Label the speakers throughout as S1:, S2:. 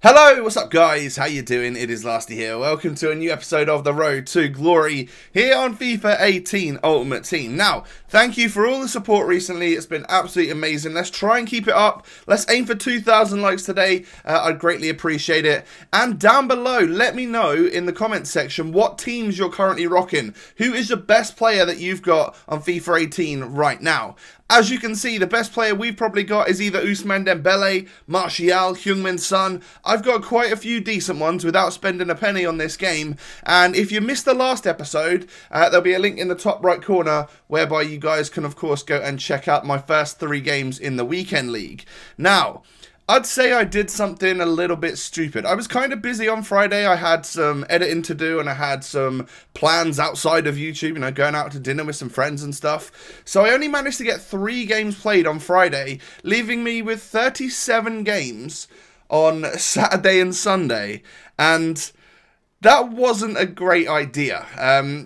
S1: Hello, what's up guys? How you doing? It is Lasty here. Welcome to a new episode of The Road to Glory here on FIFA 18 Ultimate Team. Now, thank you for all the support recently. It's been absolutely amazing. Let's try and keep it up. Let's aim for 2,000 likes today. I'd greatly appreciate it. And down below, let me know in the comments section what teams you're currently rocking. Who is the best player that you've got on FIFA 18 right now? As you can see, the best player we've probably got is either Ousmane Dembele, Martial, Heung-min Son. I've got quite a few decent ones without spending a penny on this game. And if you missed the last episode, there'll be a link in the top right corner whereby you guys can, of course, go and check out my first 3 games in the Weekend League. Now, I'd say I did something a little bit stupid. I was kind of busy on Friday. I had some editing to do and I had some plans outside of YouTube, going out to dinner with some friends and stuff. So I only managed to get 3 games played on Friday, leaving me with 37 games on Saturday and Sunday. And that wasn't a great idea.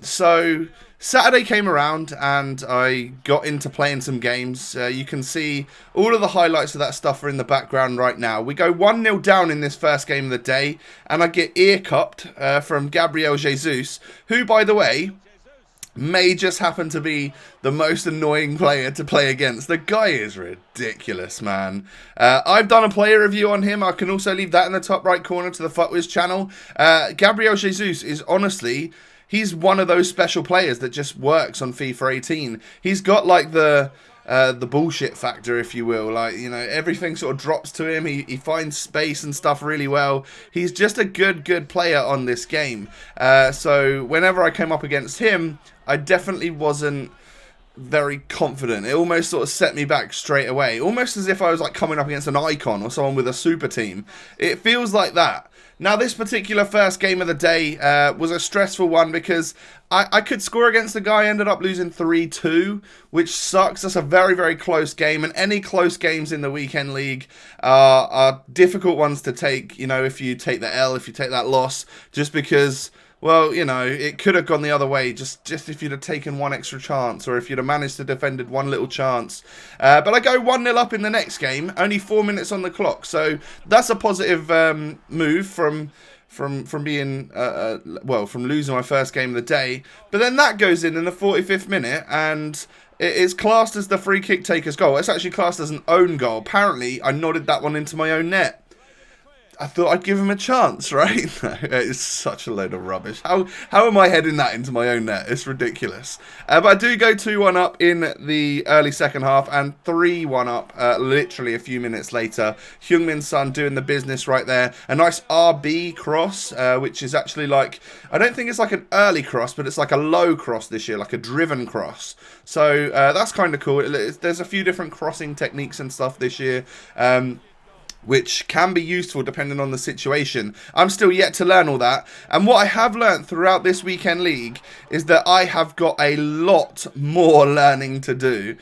S1: So Saturday came around and I got into playing some games. You can see all of the highlights of that stuff are in the background right now. We go 1-0 down in this first game of the day and I get ear-cupped from Gabriel Jesus, who, by the way, may just happen to be the most annoying player to play against. The guy is ridiculous, man. I've done a player review on him. I can also leave that in the top right corner to the FUTWIZ channel. Gabriel Jesus is honestly... he's one of those special players that just works on FIFA 18. He's got like the bullshit factor, if you will. Like, everything sort of drops to him. He finds space and stuff really well. He's just a good player on this game. So whenever I came up against him, I definitely wasn't very confident. It almost sort of set me back straight away. Almost as if I was like coming up against an icon or someone with a super team. It feels like that. Now, this particular first game of the day was a stressful one because I could score against the guy, ended up losing 3-2, which sucks. That's a very close game, and any close games in the Weekend League are difficult ones to take, if you take the L, if you take that loss, just because... well, it could have gone the other way, just if you'd have taken one extra chance, or if you'd have managed to defend one little chance. But I go 1-0 up in the next game, only 4 minutes on the clock, so that's a positive move from being, from losing my first game of the day. But then that goes in the 45th minute, and it is classed as the free kick taker's goal. It's actually classed as an own goal. Apparently, I nodded that one into my own net. I thought I'd give him a chance, right? It's such a load of rubbish. How am I heading that into my own net? It's ridiculous. But I do go 2-1 up in the early second half and 3-1 up literally a few minutes later. Heung-min Son doing the business right there. A nice RB cross, which is actually like... I don't think it's like an early cross, but it's like a low cross this year, like a driven cross. So that's kind of cool. There's a few different crossing techniques and stuff this year. Which can be useful depending on the situation. I'm still yet to learn all that. And what I have learned throughout this Weekend League is that I have got a lot more learning to do.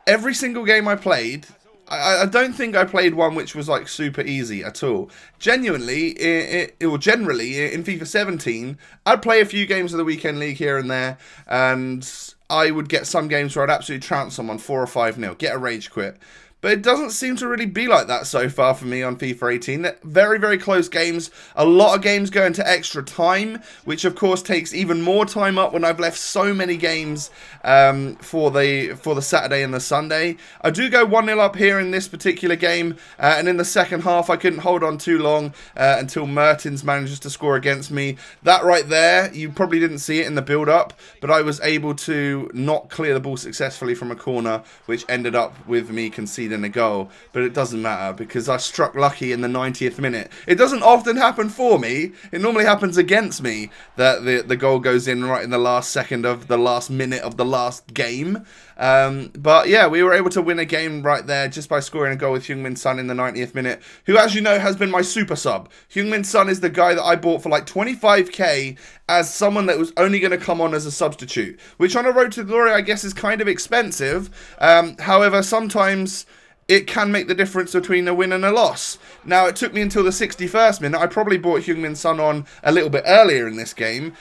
S1: Every single game I played, I don't think I played one which was like super easy at all. Generally in FIFA 17, I'd play a few games of the Weekend League here and there, and I would get some games where I'd absolutely trounce someone 4 or 5-0, get a rage quit. But it doesn't seem to really be like that so far for me on FIFA 18. Very close games. A lot of games go into extra time, which of course takes even more time up when I've left so many games for the Saturday and the Sunday. I do go 1-0 up here in this particular game, and in the second half I couldn't hold on too long until Mertens manages to score against me. That right there, you probably didn't see it in the build-up, but I was able to not clear the ball successfully from a corner, which ended up with me conceding a goal. But it doesn't matter because I struck lucky in the 90th minute. It doesn't often happen for me. It normally happens against me that the goal goes in right in the last second of the last minute of the last game. But yeah, we were able to win a game right there just by scoring a goal with Heung-min Son in the 90th minute, who, as you know, has been my super sub. Heung-min Son is the guy that I bought for like 25k as someone that was only going to come on as a substitute, which on a road to glory I guess is kind of expensive. However, sometimes it can make the difference between a win and a loss. Now, it took me until the 61st minute. I probably brought Heung-min Son on a little bit earlier in this game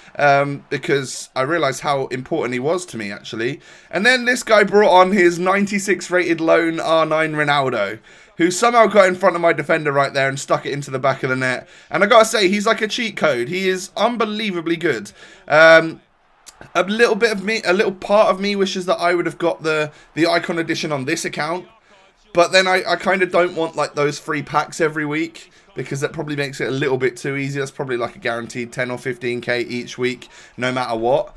S1: because I realised how important he was to me, actually. And then this guy brought on his 96 rated loan R9 Ronaldo. who somehow got in front of my defender right there and stuck it into the back of the net. And I gotta say, he's like a cheat code. He is unbelievably good. A little part of me wishes that I would have got the icon edition on this account. But then I kind of don't want like those free packs every week, because that probably makes it a little bit too easy. That's probably like a guaranteed 10 or 15k each week, no matter what.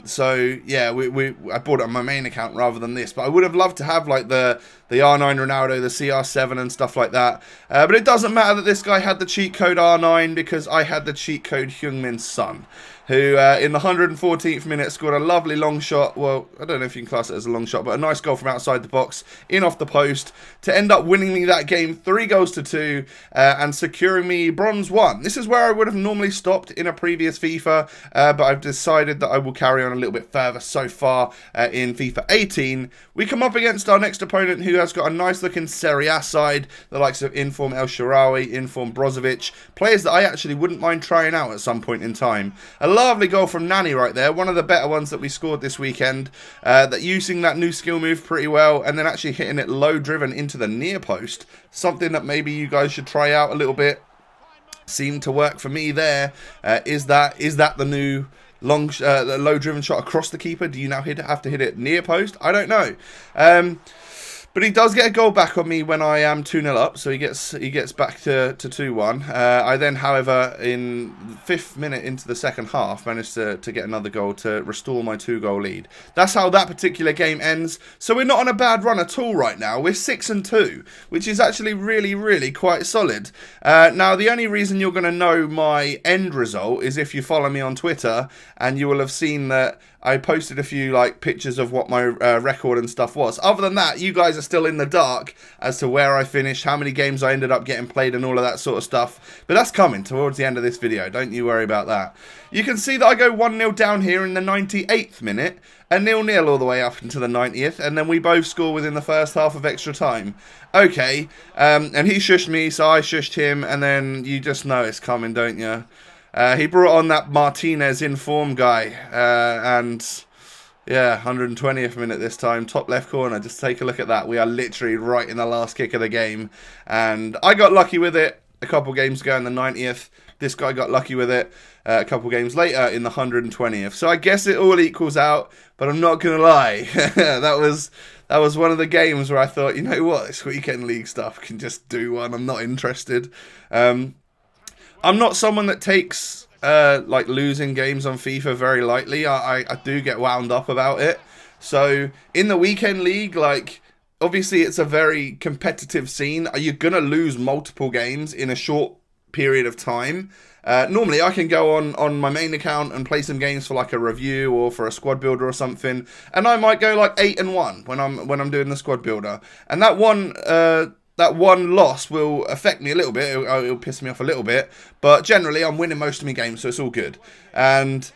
S1: So yeah, I bought it on my main account rather than this, but I would have loved to have like the R9 Ronaldo, the CR7 and stuff like that. But it doesn't matter that this guy had the cheat code R9, because I had the cheat code Heung-min Son, who in the 114th minute scored a lovely long shot. Well, I don't know if you can class it as a long shot, but a nice goal from outside the box, in off the post, to end up winning me that game 3-2, and securing me bronze 1. This is where I would have normally stopped in a previous FIFA, but I've decided that I will carry on a little bit further so far in FIFA 18. We come up against our next opponent, who has got a nice looking Serie A side, the likes of Inform El Shaarawy, Inform Brozovic, players that I actually wouldn't mind trying out at some point in time. A lovely goal from Nani right there, one of the better ones that we scored this weekend, that using that new skill move pretty well, and then actually hitting it low driven into the near post, something that maybe you guys should try out a little bit. Seemed to work for me there. Is that the new the low driven shot across the keeper? Do you now have to hit it near post? I don't know. But he does get a goal back on me when I am 2-0 up, so he gets back to 2-1. I then, however, in the 5th minute into the second half, managed to get another goal to restore my 2-goal lead. That's how that particular game ends. So we're not on a bad run at all right now. We're 6-2, which is actually really, really quite solid. Now, the only reason you're going to know my end result is if you follow me on Twitter, and you will have seen that I posted a few like pictures of what my record and stuff was. Other than that, you guys are still in the dark as to where I finished, how many games I ended up getting played, and all of that sort of stuff. But that's coming towards the end of this video. Don't you worry about that. You can see that I go 1-0 down here in the 98th minute, a 0-0 all the way up into the 90th, and then we both score within the first half of extra time. Okay, and he shushed me, so I shushed him, and then you just know it's coming, don't you? He brought on that Martinez inform guy, and yeah, 120th minute this time, top left corner. Just take a look at that. We are literally right in the last kick of the game, and I got lucky with it a couple games ago in the 90th. This guy got lucky with it a couple games later in the 120th. So I guess it all equals out, but I'm not gonna lie, that was one of the games where I thought, you know what, this weekend league stuff can just do one. I'm not interested. I'm not someone that takes like losing games on FIFA very lightly. I do get wound up about it. So in the weekend league, like, obviously it's a very competitive scene. You're gonna lose multiple games in a short period of time. Normally I can go on my main account and play some games for like a review or for a squad builder or something, and I might go like 8-1 when I'm doing the squad builder, and that one loss will affect me a little bit. It'll piss me off a little bit, but generally I'm winning most of my games, so it's all good. And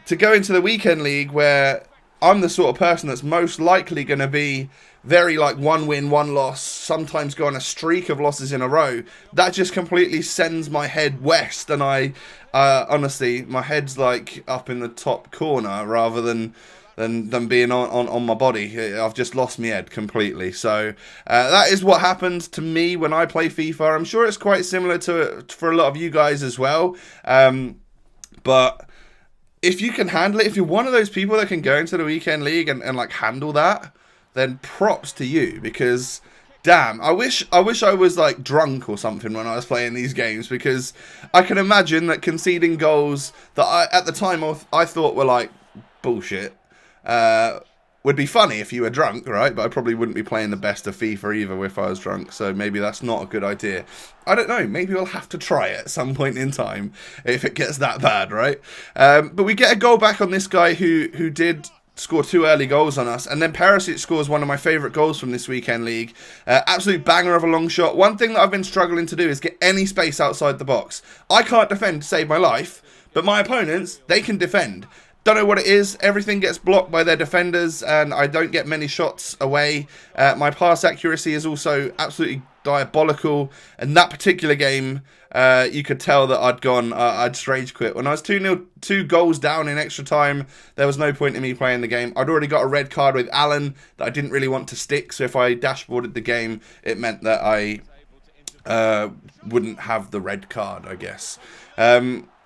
S1: to go into the weekend league where I'm the sort of person that's most likely going to be very like 1 win, 1 loss, sometimes go on a streak of losses in a row, that just completely sends my head west, and I honestly, my head's like up in the top corner rather than being on my body. I've just lost my head completely. So that is what happens to me when I play FIFA. I'm sure it's quite similar to for a lot of you guys as well. But if you can handle it, if you're one of those people that can go into the weekend league and like handle that, then props to you, because damn, I wish I was like drunk or something when I was playing these games, because I can imagine that conceding goals that at the time I thought were like bullshit would be funny if you were drunk, right? But I probably wouldn't be playing the best of FIFA either if I was drunk, so maybe that's not a good idea. I don't know, maybe we'll have to try it at some point in time if it gets that bad, right? But we get a goal back on this guy who did score 2 early goals on us, and then Perisic scores one of my favourite goals from this weekend league. Absolute banger of a long shot. One thing that I've been struggling to do is get any space outside the box. I can't defend to save my life, but my opponents, they can defend. Don't know what it is. Everything gets blocked by their defenders, and I don't get many shots away. My pass accuracy is also absolutely diabolical. And that particular game, you could tell that I'd rage quit. When I was 2-0, 2 goals down in extra time, there was no point in me playing the game. I'd already got a red card with Alan that I didn't really want to stick. So if I dashboarded the game, it meant that I wouldn't have the red card, I guess.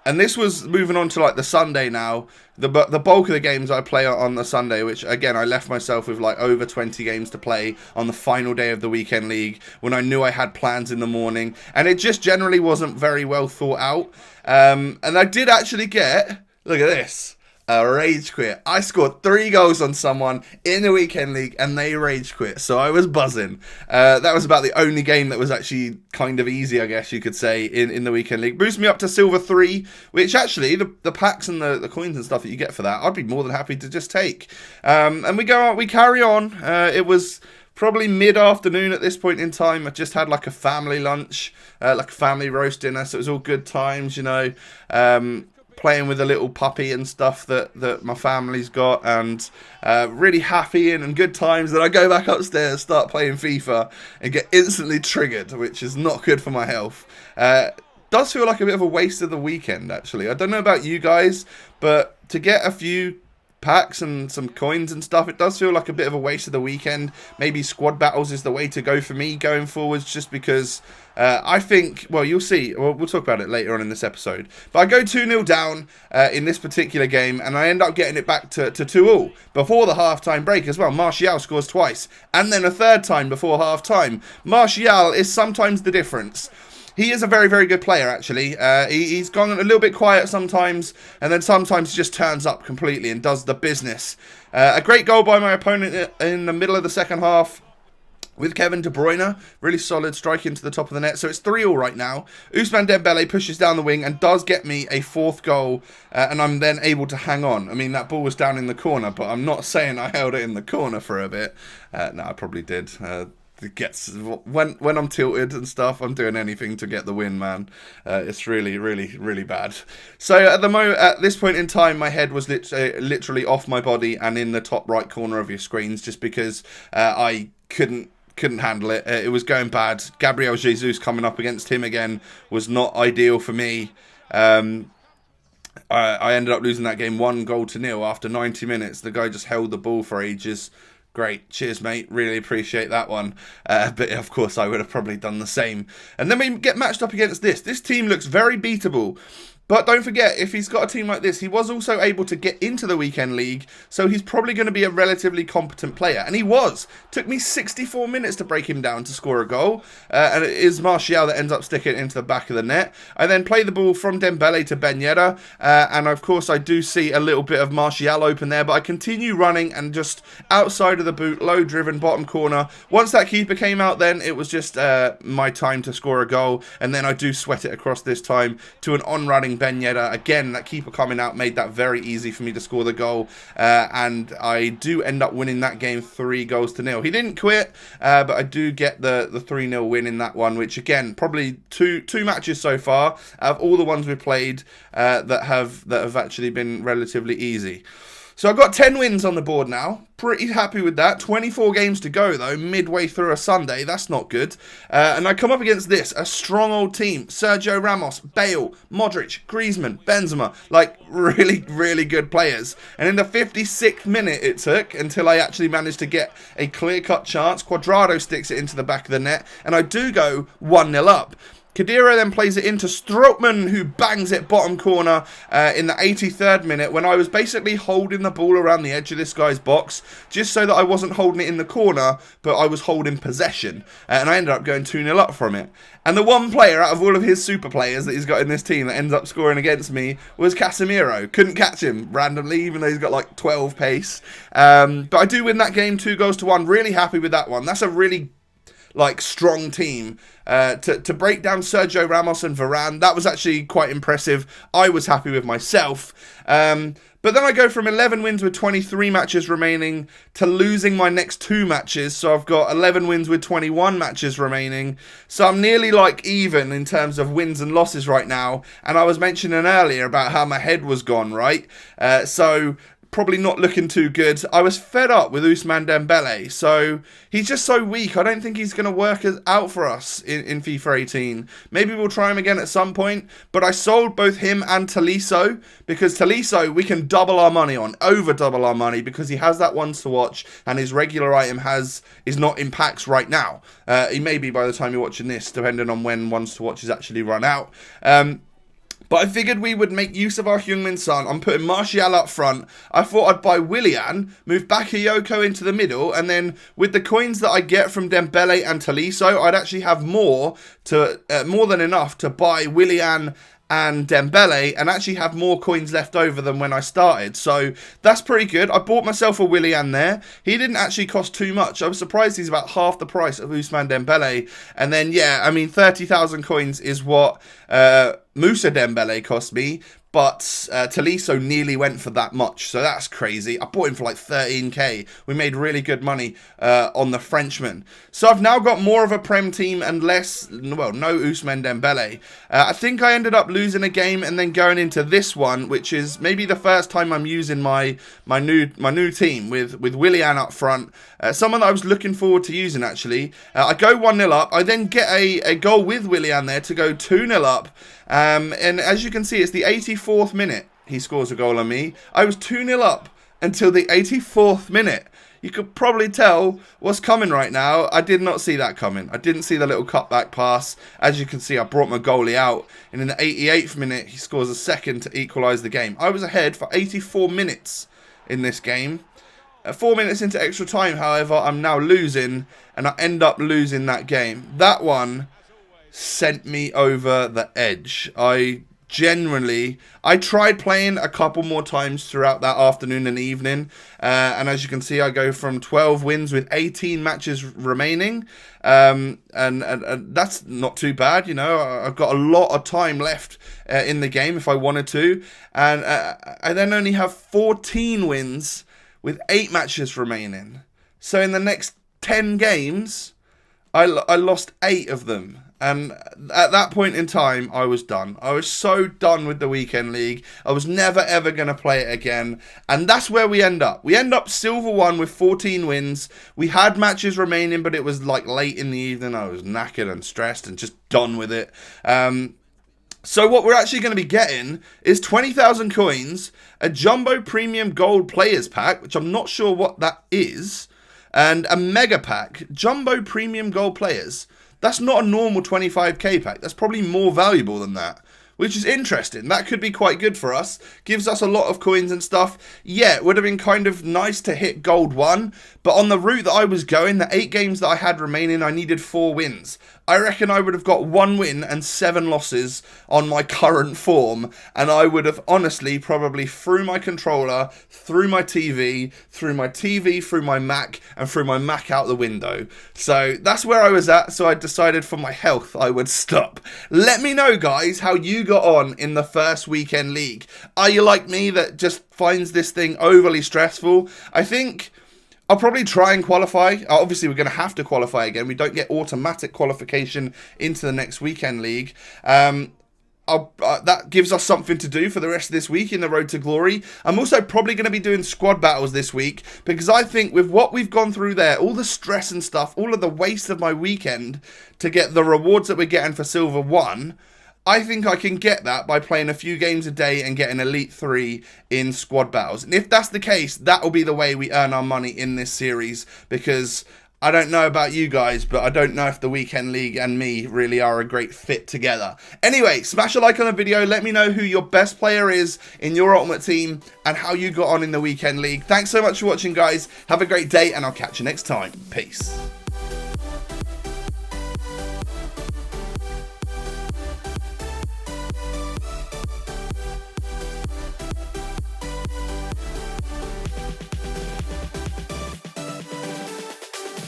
S1: And this was moving on to like the Sunday now. The bulk of the games I play on the Sunday, which again, I left myself with like over 20 games to play on the final day of the weekend league when I knew I had plans in the morning. And it just generally wasn't very well thought out. And I did actually get, look at this, a rage quit. I scored 3 goals on someone in the weekend league and they rage quit. So I was buzzing. That was about the only game that was actually kind of easy, I guess you could say, in the weekend league. Boost me up to silver 3, which actually the packs and the coins and stuff that you get for that, I'd be more than happy to just take. And we carry on. It was probably mid-afternoon at this point in time. I just had like a family lunch, like a family roast dinner. So it was all good times, you know. Playing with a little puppy and stuff that my family's got, and really happy and good times. Then I go back upstairs, start playing FIFA, and get instantly triggered, which is not good for my health. Does feel like a bit of a waste of the weekend, actually. I don't know about you guys, but to get a few packs and some coins and stuff, it does feel like a bit of a waste of the weekend. Maybe squad battles is the way to go for me going forwards, just because I think, well, you'll see, we'll talk about it later on in this episode, but I go 2-0 down in this particular game, and I end up getting it back to 2-2 before the half-time break as well. Martial scores twice, and then a third time before half-time. Martial is sometimes the difference. He is a very, very good player, actually. He's gone a little bit quiet sometimes, and then sometimes he just turns up completely and does the business. A great goal by my opponent in the middle of the second half with Kevin De Bruyne. Really solid strike into the top of the net. So it's 3-3 right now. Ousmane Dembele pushes down the wing and does get me a 4th goal, and I'm then able to hang on. I mean, that ball was down in the corner, but I'm not saying I held it in the corner for a bit. No, I probably did. It gets when I'm tilted and stuff, I'm doing anything to get the win, man. It's really, really, really bad. So at this point in time, my head was literally off my body and in the top right corner of your screens, just because I couldn't handle it. It was going bad. Gabriel Jesus coming up against him again was not ideal for me. I ended up losing that game 1-0 after 90 minutes. The guy just held the ball for ages. Great. Cheers, mate. Really appreciate that one. But of course, I would have probably done the same. And then we get matched up against this. This team looks very beatable. But don't forget, if he's got a team like this, he was also able to get into the weekend league, so he's probably going to be a relatively competent player. And he was. Took me 64 minutes to break him down to score a goal, and it is Martial that ends up sticking it into the back of the net. I then play the ball from Dembele to Ben Yedder, and of course I do see a little bit of Martial open there, but I continue running and just outside of the boot, low driven, bottom corner. Once that keeper came out, then it was just my time to score a goal, and then I do sweat it across this time to an on-running Ben Yedder. Again, that keeper coming out made that very easy for me to score the goal, and I do end up winning that game 3-0. He didn't quit, but I do get the 3-0 win in that one, which again, probably two matches so far out of all the ones we've played that have actually been relatively easy. So I've got 10 wins on the board now. Pretty happy with that. 24 games to go, though, midway through a Sunday. That's not good. And I come up against this, a strong old team. Sergio Ramos, Bale, Modric, Griezmann, Benzema. Like, really, really good players. And in the 56th minute it took until I actually managed to get a clear-cut chance. Cuadrado sticks it into the back of the net. And I do go 1-0 up. Khedira then plays it into Strootman, who bangs it bottom corner in the 83rd minute, when I was basically holding the ball around the edge of this guy's box, just so that I wasn't holding it in the corner, but I was holding possession. And I ended up going 2-0 up from it. And the one player out of all of his super players that he's got in this team that ends up scoring against me was Casemiro. Couldn't catch him randomly, even though he's got like 12 pace. But I do win that game 2-1. Really happy with that one. That's a really like strong team. To break down Sergio Ramos and Varane, that was actually quite impressive. I was happy with myself. But then I go from 11 wins with 23 matches remaining to losing my next 2 matches. So I've got 11 wins with 21 matches remaining. So I'm nearly like even in terms of wins and losses right now. And I was mentioning earlier about how my head was gone, right? So probably not looking too good. I was fed up with Ousmane Dembele, so he's just so weak. I don't think he's going to work out for us in FIFA 18. Maybe we'll try him again at some point, but I sold both him and Tolisso, because Tolisso we can double our money on, over double our money, because he has that ones to watch, and his regular item is not in packs right now. He may be by the time you're watching this, depending on when ones to watch is actually run out. But I figured we would make use of our Heung-min Son. I'm putting Martial up front. I thought I'd buy Willian, move Bakayoko into the middle, and then with the coins that I get from Dembele and Tolisso, I'd actually have more than enough to buy Willian and Dembele, and actually have more coins left over than when I started. So that's pretty good. I bought myself a Willian there. He didn't actually cost too much. I was surprised he's about half the price of Ousmane Dembele. And then, yeah, I mean, 30,000 coins is what Moussa Dembele cost me. But Tolisso nearly went for that much, so that's crazy. I bought him for like 13k. We made really good money on the Frenchman. So I've now got more of a Prem team and less, well, no Ousmane Dembele. I think I ended up losing a game and then going into this one, which is maybe the first time I'm using my new team with Willian up front. Someone that I was looking forward to using, actually. I go 1-0 up. I then get a goal with Willian there to go 2-0 up. And as you can see, it's the 84th minute he scores a goal on me. I was 2-0 up until the 84th minute. You could probably tell what's coming right now. I did not see that coming. I didn't see the little cutback pass. As you can see, I brought my goalie out. And in the 88th minute, he scores a second to equalise the game. I was ahead for 84 minutes in this game. 4 minutes into extra time, however, I'm now losing. And I end up losing that game. That one sent me over the edge. I tried playing a couple more times throughout that afternoon and evening, and as you can see, I go from 12 wins with 18 matches remaining, and that's not too bad. You know, I've got a lot of time left in the game if I wanted to, and I then only have 14 wins with 8 matches remaining. So in the next 10 games, I lost 8 of them. And at that point in time, I was done. I was so done with the weekend league. I was never, ever going to play it again. And that's where we end up. We end up Silver 1 with 14 wins. We had matches remaining, but it was like late in the evening. I was knackered and stressed and just done with it. So what we're actually going to be getting is 20,000 coins, a Jumbo Premium Gold Players Pack, which I'm not sure what that is, and a Mega Pack, Jumbo Premium Gold Players. That's not a normal 25k pack. That's probably more valuable than that, which is interesting. That could be quite good for us. Gives us a lot of coins and stuff. Yeah, it would have been kind of nice to hit gold 1, but on the route that I was going, the 8 games that I had remaining, I needed 4 wins. I reckon I would have got 1 win and 7 losses on my current form, and I would have honestly probably threw my controller, through my TV, through my Mac, and threw my Mac out the window. So that's where I was at, so I decided for my health I would stop. Let me know, guys, how you got on in the first weekend league. Are you like me that just finds this thing overly stressful? I think I'll probably try and qualify. Obviously, we're going to have to qualify again. We don't get automatic qualification into the next weekend league. That gives us something to do for the rest of this week in the Road to Glory. I'm also probably going to be doing squad battles this week, because I think with what we've gone through there, all the stress and stuff, all of the waste of my weekend to get the rewards that we're getting for Silver 1, I think I can get that by playing a few games a day and getting Elite 3 in squad battles. And if that's the case, that will be the way we earn our money in this series, because I don't know about you guys, but I don't know if the Weekend League and me really are a great fit together. Anyway, smash a like on the video. Let me know who your best player is in your Ultimate Team and how you got on in the Weekend League. Thanks so much for watching, guys. Have a great day, and I'll catch you next time. Peace.